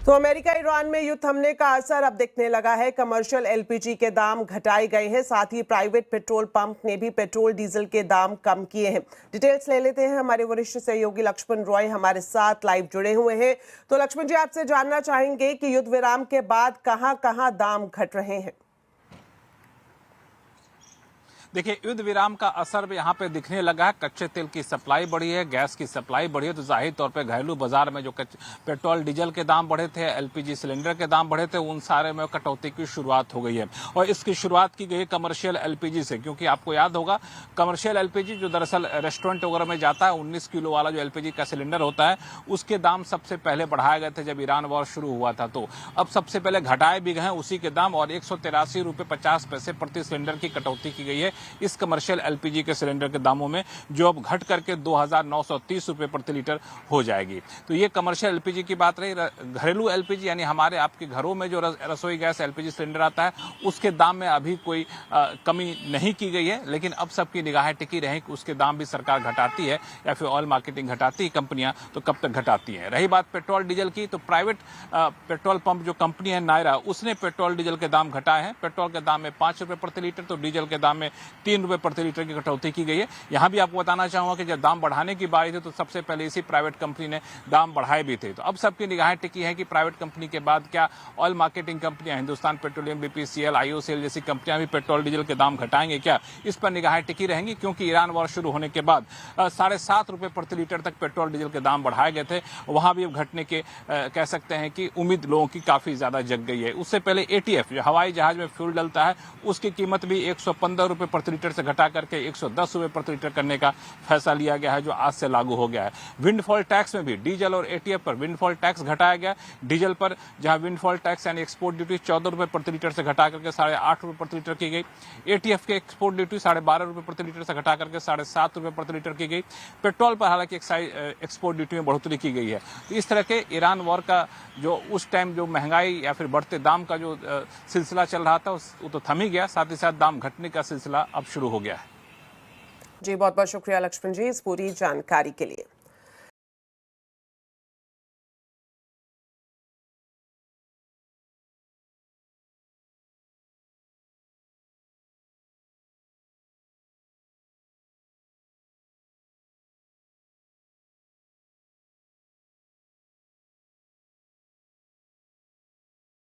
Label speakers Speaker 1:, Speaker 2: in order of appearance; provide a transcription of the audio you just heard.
Speaker 1: तो America Iran में युद्ध थमने का असर अब दिखने लगा है। कमर्शियल एलपीजी के दाम घटाए गए हैं, साथ ही प्राइवेट पेट्रोल पंप ने भी पेट्रोल डीजल के दाम कम किए हैं। डिटेल्स ले लेते हैं, हमारे वरिष्ठ सहयोगी लक्ष्मण रॉय हमारे साथ लाइव जुड़े हुए हैं। तो लक्ष्मण जी, आपसे जानना चाहेंगे कि युद्ध विराम के बाद कहां दाम घट रहे हैं?
Speaker 2: देखिए, युद्ध विराम का असर भी यहाँ पे दिखने लगा है। कच्चे तेल की सप्लाई बढ़ी है, गैस की सप्लाई बढ़ी है, तो जाहिर तौर पे घरेलू बाजार में जो पेट्रोल डीजल के दाम बढ़े थे, एलपीजी सिलेंडर के दाम बढ़े थे, उन सारे में कटौती की शुरुआत हो गई है। और इसकी शुरुआत की गई कमर्शियल एलपीजी से, क्योंकि आपको याद होगा कमर्शियल एलपीजी जो दरअसल रेस्टोरेंट वगैरह में जाता है, 19 किलो वाला जो एलपीजी का सिलेंडर होता है, उसके दाम सबसे पहले बढ़ाए गए थे जब ईरान वॉर शुरू हुआ था। तो अब सबसे पहले घटाए भी गए उसी के दाम, और 183 रुपये 50 पैसे प्रति सिलेंडर की कटौती की गई है इस कमर्शियल एलपीजी के सिलेंडर के दामों में, जो अब घट करके 2,930 रुपए प्रति लीटर हो जाएगी। तो ये कमर्शियल एलपीजी की बात रही। घरेलू एलपीजी यानी हमारे आपके घरों में जो रसोई गैस एलपीजी सिलेंडर आता है, उसके दाम में अभी कोई कमी नहीं की गई है, लेकिन अब सबकी निगाहें टिकी रहें कि उसके दाम भी सरकार घटाती है या फिर ऑयल मार्केटिंग घटाती है कंपनियां, तो कब तक घटाती है। रही बात पेट्रोल डीजल की, तो प्राइवेट पेट्रोल पंप जो कंपनी है नायरा, उसने पेट्रोल डीजल के दाम घटाए हैं। पेट्रोल के दाम में 5 रुपए प्रति लीटर, तो डीजल के दाम में 3 रुपए प्रति लीटर की कटौती की गई है। यहां भी आपको बताना चाहूंगा कि जब दाम बढ़ाने की बारी थी तो सबसे पहले इसी प्राइवेट कंपनी ने दाम बढ़ाए भी थे। तो अब सबकी निगाहें टिकी है कि प्राइवेट कंपनी के बाद क्या ऑयल मार्केटिंग कंपनियां, हिंदुस्तान पेट्रोलियम, बीपीसीएल, आईओसीएल जैसी कंपनियां भी पेट्रोल डीजल के दाम घटाएंगे क्या? इस पर निगाहें टिकी रहेंगी, क्योंकि ईरान वॉर शुरू होने के बाद 7.5 रुपए प्रति लीटर तक पेट्रोल डीजल के दाम बढ़ाए गए थे। वहां भी अब घटने के कह सकते हैं कि उम्मीद लोगों की काफी ज्यादा जग गई है। उससे पहले एटीएफ जो हवाई जहाज में फ्यूल डलता है, उसकी कीमत भी 115 रुपए प्रति लीटर से घटा करके 110 रुपए प्रति लीटर करने का फैसला लिया गया है, जो आज से लागू हो गया है। विंडफॉल टैक्स में भी डीजल और एटीएफ पर विंडफॉल टैक्स घटाया गया। डीजल पर जहां विंडफॉल टैक्स यानी एक्सपोर्ट ड्यूटी 14 रुपए प्रति लीटर से घटा करके 8.5 रुपए प्रति लीटर की गई। एटीएफ के एक्सपोर्ट ड्यूटी 12.5 रुपए प्रति लीटर से घटा करके 7.5 रुपए प्रति लीटर की गई। पेट्रोल पर हालांकि एक्सपोर्ट ड्यूटी में बढ़ोतरी की गई है। तो इस तरह के ईरान वॉर का जो उस टाइम जो महंगाई या फिर बढ़ते दाम का जो सिलसिला चल रहा था, वो तो थम ही गया, साथ ही साथ दाम घटने का सिलसिला अब शुरू हो गया है।
Speaker 1: जी, बहुत बहुत शुक्रिया लक्ष्मण जी इस पूरी जानकारी के लिए।